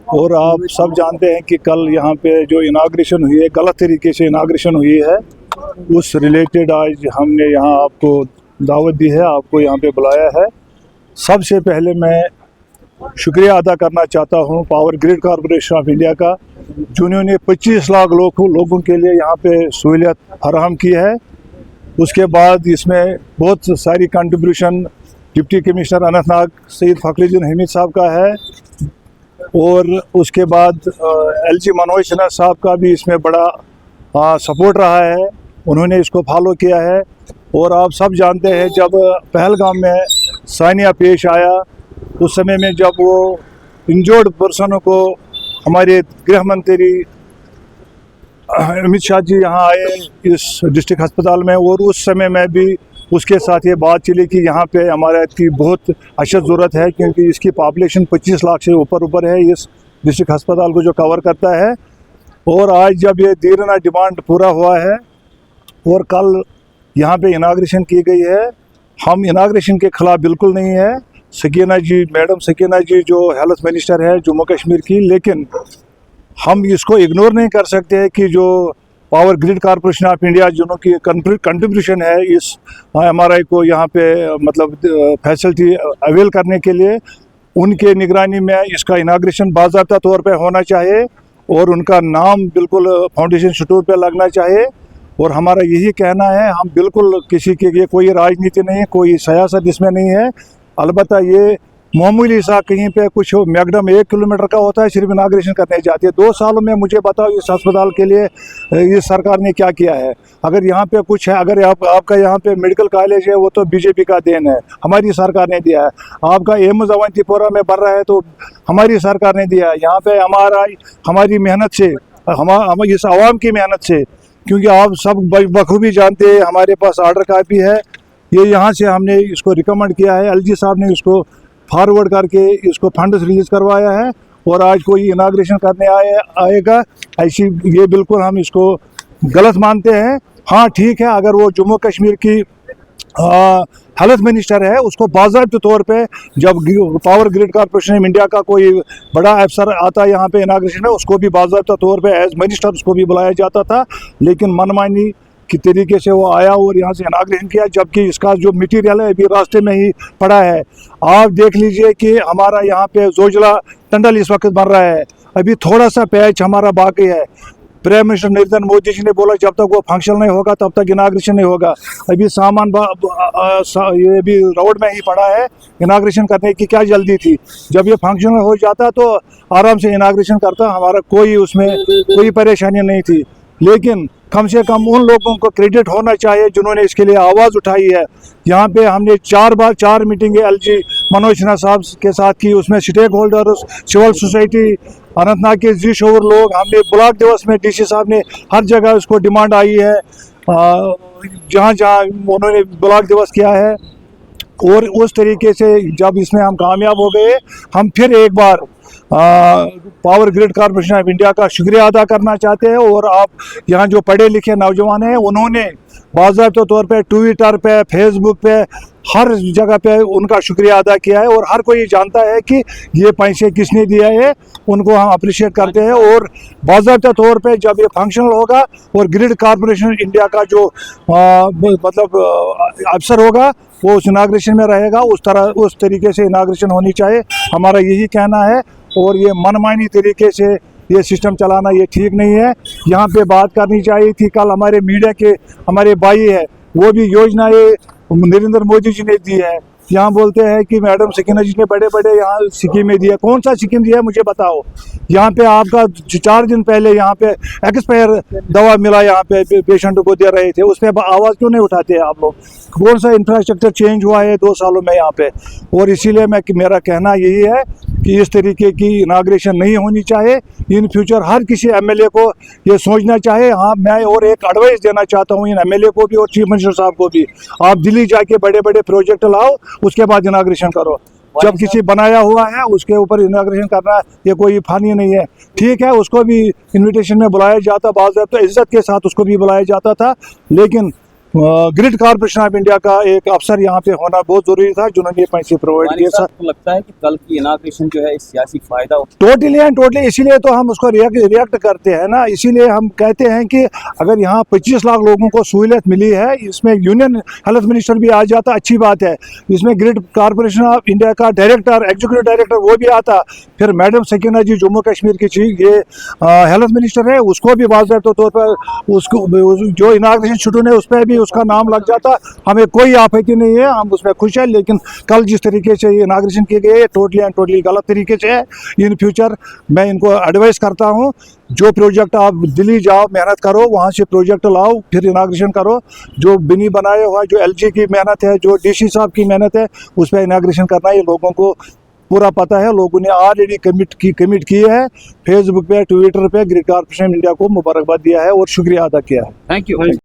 और आप सब जानते हैं कि कल यहाँ पे जो इनाग्रेशन हुई है, गलत तरीके से इनाग्रेशन हुई है, उस रिलेटेड आज हमने यहाँ आपको दावत दी है, आपको यहाँ पे बुलाया है। सबसे पहले मैं शुक्रिया अदा करना चाहता हूँ power grid corporation of India का, जिन्होंने 25 लाख लोगों के लिए यहाँ पे सहूलियत फराहम की है। उसके बाद इसमें बहुत सारी contribution deputy commissioner Anantnag Syed Fakhruddin Hamid साहब का है, और उसके बाद LG मनोज सिन्हा साहब का भी इसमें बड़ा सपोर्ट रहा है, उन्होंने इसको फॉलो किया है। और आप सब जानते हैं जब पहलगाम में सानिया पेश आया, उस समय में जब वो इंजर्ड पर्सनों को हमारे गृह मंत्री अमित शाह जी यहाँ आए इस डिस्ट्रिक्ट अस्पताल में, और उस समय में भी उसके साथ ये बात चली कि यहाँ पे हमारे की बहुत अशद ज़रूरत है, क्योंकि इसकी पॉपुलेशन 25 लाख से ऊपर है इस डिस्ट्रिक्ट अस्पताल को जो कवर करता है। और आज जब ये दीराना डिमांड पूरा हुआ है और कल यहाँ पे इनाग्रेशन की गई है, हम इनाग्रेशन के ख़िलाफ़ बिल्कुल नहीं है। सकीना जी, मैडम सकीना जी जो हेल्थ मिनिस्टर है जम्मू कश्मीर की, लेकिन हम इसको इग्नोर नहीं कर सकते हैं कि जो power grid corporation of India जिनकी कंट्रीब्यूशन है इस MRI को यहाँ पे मतलब फैसिलिटी अवेल करने के लिए, उनके निगरानी में इसका इनाग्रेशन बाज़ाब्ता तौर पे होना चाहिए और उनका नाम बिल्कुल फाउंडेशन स्टोर पे लगना चाहिए। और हमारा यही कहना है, हम बिल्कुल किसी के लिए कोई राजनीति नहीं है, कोई सियासत इसमें नहीं है। अलबत्ता ये मामूली सा कहीं पे कुछ मैकडम 1 किलोमीटर का होता है, सिर्फ इनाग्रेशन करने जाती है। 2 सालों में मुझे बताओ इस अस्पताल के लिए इस सरकार ने क्या किया है। अगर यहाँ पे कुछ है, अगर आपका यहाँ पे मेडिकल कॉलेज है, वो तो बीजेपी का देन है, हमारी सरकार ने दिया है। आपका एम्स अवंतीपोरा में बढ़ रहा है तो हमारी सरकार ने दिया है। यहाँ पे हमारी मेहनत से, हम इस आवाम की मेहनत से, क्योंकि आप सब बखूबी जानते हैं हमारे पास ऑर्डर कापी है, ये यहाँ से हमने इसको रिकमेंड किया है, LG साहब ने इसको फॉरवर्ड करके इसको फंड्स रिलीज़ करवाया है और आज कोई इनाग्रेशन करने आएगा ऐसी, ये बिल्कुल हम इसको गलत मानते हैं। हाँ ठीक है, अगर वो जम्मू कश्मीर की हेल्थ मिनिस्टर है, उसको बाज़ाब्ते तौर पे जब power grid corporation of India का कोई बड़ा अफसर आता है यहाँ पे इनाग्रेशन में, उसको भी बाज़ाब्ते तौर पे एज मिनिस्टर उसको भी बुलाया जाता था, लेकिन मनमानी की तरीके से वो आया और यहाँ से इनाग्रेशन किया, जबकि इसका जो मटीरियल है अभी रास्ते में ही पड़ा है। आप देख लीजिए कि हमारा यहाँ पे जोजिला टंडल इस वक्त बन रहा है, अभी थोड़ा सा पैच हमारा बाकी है। प्राइम मिनिस्टर नरेंद्र मोदी जी ने बोला जब तक वो फंक्शन नहीं होगा तब तक इनाग्रेशन नहीं होगा। अभी सामान ये भी रोड में ही पड़ा है, इनाग्रेशन करने की क्या जल्दी थी। जब ये फंक्शन हो जाता तो आराम से इनाग्रेशन करता, हमारा कोई उसमें कोई परेशानी नहीं थी। लेकिन कम से कम उन लोगों को क्रेडिट होना चाहिए जिन्होंने इसके लिए आवाज़ उठाई है। यहाँ पे हमने 4 मीटिंगें LG मनोज सिन्हा साहब के साथ की, उसमें stakeholders, civil society, Anantnag के जी शोर लोग, हमने ब्लॉक दिवस में DC साहब ने हर जगह उसको डिमांड आई है, जहाँ जहाँ उन्होंने ब्लॉक दिवस किया है। और उस तरीके से जब इसमें हम कामयाब हो गए, हम फिर एक बार power grid corporation of India का शुक्रिया अदा करना चाहते हैं। और आप यहाँ जो पढ़े लिखे नौजवान हैं, उन्होंने बाज़ाब्ते तौर पे ट्विटर पे, फेसबुक पे, हर जगह पे उनका शुक्रिया अदा किया है और हर कोई जानता है कि ये पैसे किसने दिया है, उनको हम अप्रिशिएट करते हैं। और बाज़ाब्ते तौर पे जब ये फंक्शनल होगा और ग्रिड कॉरपोरेशन इंडिया का जो मतलब अफसर होगा वो उस इनाग्रेशन में रहेगा, उस तरीके से इनाग्रेशन होनी चाहिए, हमारा यही कहना है। और ये मनमानी तरीके से ये सिस्टम चलाना ये ठीक नहीं है। यहाँ पे बात करनी चाहिए थी, कल हमारे मीडिया के हमारे भाई है, वो भी योजनाएं नरेंद्र मोदी जी ने दी है। यहाँ बोलते हैं कि मैडम सकीना जी ने बड़े बड़े यहाँ स्कीमें दिया, कौन सा स्कीम दिया है मुझे बताओ। यहाँ पे आपका 4 दिन पहले यहाँ पे एक्सपायर दवा मिला, यहाँ पे पेशेंट को दे रहे थे, उस पर आवाज़ क्यों नहीं उठाते आप लोग। कौन सा इंफ्रास्ट्रक्चर चेंज हुआ है 2 सालों में यहाँ पे। और इसीलिए मेरा कहना यही है कि इस तरीके की इनाग्रेशन नहीं होनी चाहिए। इन फ्यूचर हर किसी MLA को ये सोचना चाहिए। हाँ, मैं और एक एडवाइस देना चाहता हूँ इन MLA को भी और चीफ मिनिस्टर साहब को भी, आप दिल्ली जाके बड़े बड़े प्रोजेक्ट लाओ, उसके बाद इनाग्रेशन करो। जब किसी बनाया हुआ है उसके ऊपर इनाग्रेशन करना ये कोई फानी नहीं है। ठीक है, उसको भी इन्विटेशन में बुलाया जाता, बाज़ाब्ता इज्जत के साथ उसको भी बुलाया जाता था, लेकिन ग्रिड कॉर्पोरेशन ऑफ इंडिया का एक अफसर यहाँ पे होना बहुत जरूरी था, जिन्होंने ये पैसे प्रोवाइड किए। सर आपको लगता है कि कल की इनॉग्रेशन जो है इस सियासी फायदा टोटली एंड टोटली, इसीलिए तो हम उसको रिएक्ट करते हैं ना, इसीलिए हम कहते हैं कि अगर यहाँ 25 लाख लोगों को सहूलियत मिली है, इसमें यूनियन हेल्थ मिनिस्टर भी आ जाता, अच्छी बात है। इसमें ग्रिड कॉर्पोरेशन ऑफ इंडिया का डायरेक्टर, एग्जीक्यूटिव डायरेक्टर वो भी आता, फिर मैडम सकीना जी जम्मू कश्मीर की चीज ये हेल्थ मिनिस्टर है, उसको भी बाज़ाब्ता तौर पर उसको जो इनाग्रेशन शुरू है उस पर भी उसका नाम लग जाता। हमें कोई आपत्ति नहीं है, हम उसमें खुश हैं। लेकिन कल जिस तरीके से ये इनाग्रेशन किए गए टोटली एंड टोटली गलत तरीके से है। इन फ्यूचर मैं इनको एडवाइस करता हूँ, जो प्रोजेक्ट आप दिल्ली जाओ, मेहनत करो, वहाँ से प्रोजेक्ट लाओ, फिर इनाग्रेशन करो। जो बिनी बनाया हुआ, जो एलजी की मेहनत है, जो डीसी साहब की मेहनत है, उस पर इनाग्रेशन करना ये लोगों को पूरा पता है। लोगों ने ऑलरेडी कमिट किए है, फेसबुक पे, ट्विटर पे ग्रिड कॉर्पोरेशन इंडिया को मुबारकबाद दिया है और शुक्रिया अदा किया है। Thank you.